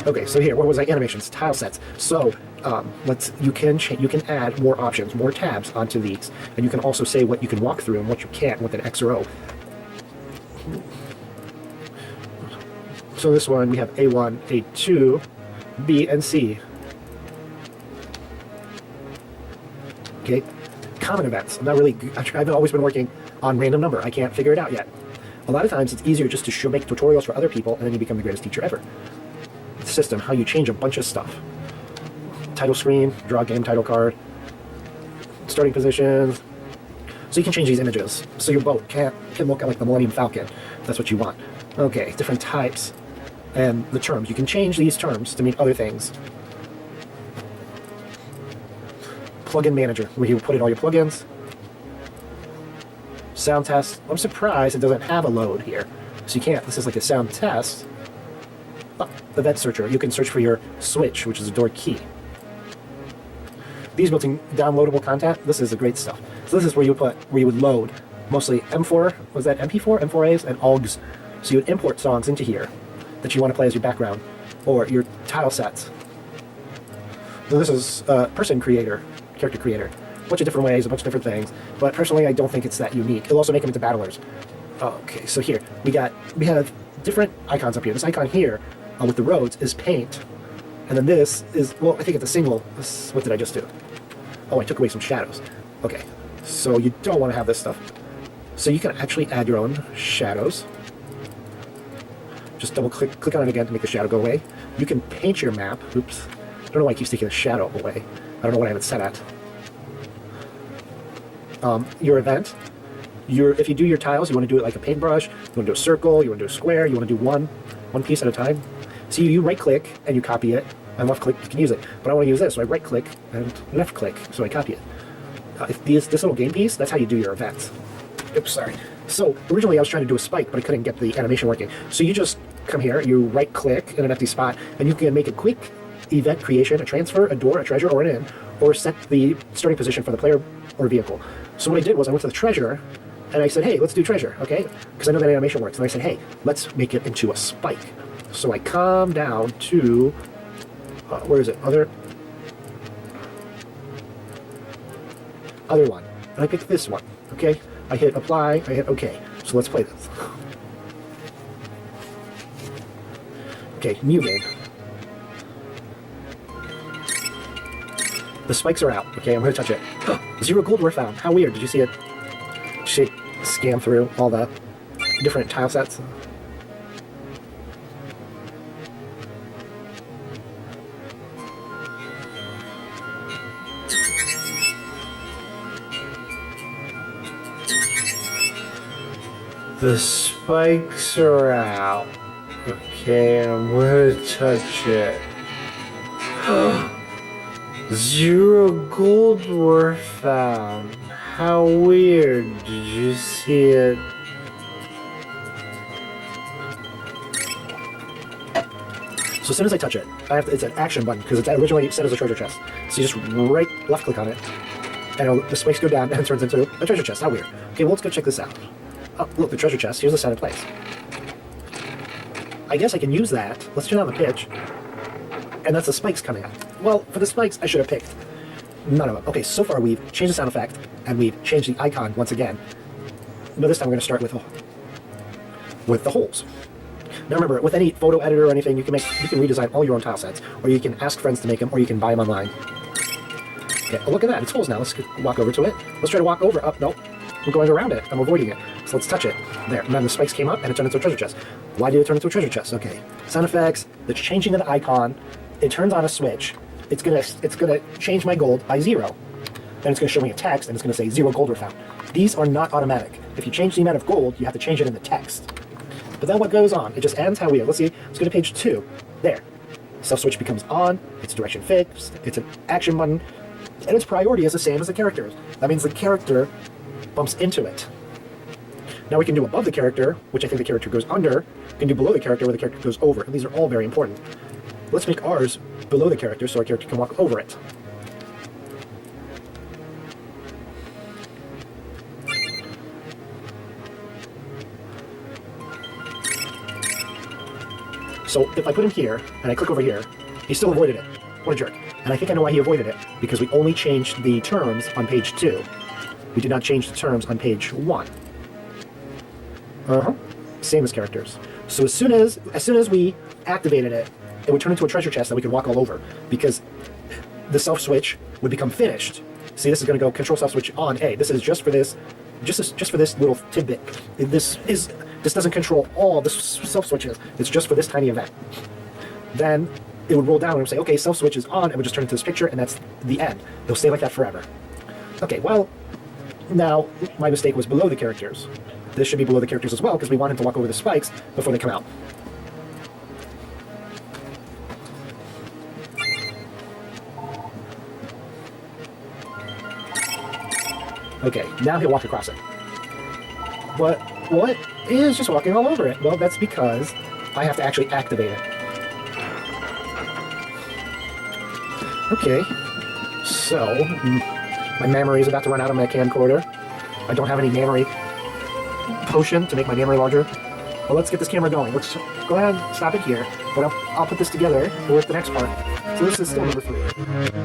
Okay, so here, what was I? Animations, tile sets. So you can add more options, more tabs onto these, and you can also say what you can walk through and what you can't with an X or O. So this one we have A1, A2, B, and C. Okay, common events. I'm not really. I've always been working on random number. I can't figure it out yet. A lot of times it's easier just to make tutorials for other people, and then you become the greatest teacher ever. System, how you change a bunch of stuff. Title screen, draw a game title card, starting positions. So you can change these images. So your boat can look like the Millennium Falcon, if that's what you want. Okay, different types. And the terms. You can change these terms to mean other things. Plugin manager, where you put in all your plugins. Sound test. I'm surprised it doesn't have a load here. So you can't, this is like a sound test. Oh, event searcher. You can search for your switch, which is a door key. These built-in downloadable content, this is the great stuff. So this is where you would load mostly M4, was that MP4, M4As, and OGs. So you would import songs into here that you want to play as your background, or your tile sets. So this is person creator, character creator. A bunch of different ways, a bunch of different things. But personally, I don't think it's that unique. It'll also make them into battlers. Okay, so here, we have different icons up here. This icon here, with the roads, is paint. And then this is, well, I think it's a single. What did I just do? Oh, I took away some shadows. Okay, so you don't want to have this stuff. So you can actually add your own shadows. Just click on it again to make the shadow go away. You can paint your map. Oops. I don't know why it keeps taking the shadow away. I don't know what I have it set at. Your event. If you do your tiles, you want to do it like a paintbrush. You want to do a circle. You want to do a square. You want to do one piece at a time. So you right click and you copy it, and left click you can use it. But I want to use this, so I right click and left click, so I copy it. This little game piece, that's how you do your events. Oops, sorry. So originally I was trying to do a spike, but I couldn't get the animation working. So you just come here, you right click in an empty spot, and you can make a quick event creation, a transfer, a door, a treasure, or an inn, or set the starting position for the player or vehicle. So what I did was I went to the treasure, and I said, hey, let's do treasure, okay? Because I know that animation works. And I said, hey, let's make it into a spike. So I come down to, where is it? Other one. And I picked this one, okay? I hit apply, I hit okay. So let's play this. Okay, muted. The spikes are out. Okay, I'm going to touch it. 0 gold were found. How weird. Did you see it? Scan through all the different tile sets? The spikes are out. Okay, I'm going to touch it. 0 gold were found. How weird. Did you see it? So as soon as I touch it, it's an action button because it's originally set as a treasure chest. So you just left click on it, and the spikes go down and it turns into a treasure chest. How weird. Okay, well, let's go check this out. Oh, look, the treasure chest. Here's the set in place. I guess I can use that. Let's turn on the pitch. And that's the spikes coming out. Well, for the spikes, I should have picked none of them. Okay, so far we've changed the sound effect, and we've changed the icon once again. No, this time we're going to start with the holes. Now remember, with any photo editor or anything, you can redesign all your own tile sets, or you can ask friends to make them, or you can buy them online. Okay, oh, look at that, it's holes now. Let's walk over to it. Let's try to walk over. Oh, no, we're going around it. I'm avoiding it. So let's touch it. There, and then the spikes came up, and it turned into a treasure chest. Why did it turn into a treasure chest? Okay, sound effects, the changing of the icon. It turns on a switch. It's gonna change my gold by 0. Then it's gonna show me a text, and it's gonna say 0 gold were found. These are not automatic. If you change the amount of gold, you have to change it in the text. But then what goes on? It just ends how weird. Let's see. Let's go to page 2. There. Self switch becomes on. It's direction fixed. It's an action button, and its priority is the same as the character's. That means the character bumps into it. Now we can do above the character, which I think the character goes under. We can do below the character, where the character goes over. And these are all very important. Let's make ours below the character so our character can walk over it. So if I put him here, and I click over here, he still avoided it. What a jerk. And I think I know why he avoided it, because we only changed the terms on page 2. We did not change the terms on page 1. Same as characters. So as soon as we activated it, it would turn into a treasure chest that we could walk all over, because the self switch would become finished. See, this is going to go control self switch on A. This is just for this, just for this little tidbit. This doesn't control all the self switches. It's just for this tiny event. Then it would roll down and it would say, okay, self switch is on, and would just turn into this picture, and that's the end. It'll stay like that forever. Okay, well, now my mistake was below the characters. This should be below the characters as well, because we want him to walk over the spikes before they come out. Okay, now he'll walk across it. But what is just walking all over it? Well, that's because I have to actually activate it. Okay, so my memory is about to run out of my camcorder. I don't have any memory potion to make my memory larger. Well, let's get this camera going. Let's go ahead and stop it here, but I'll put this together for the next part. So this is still number 3.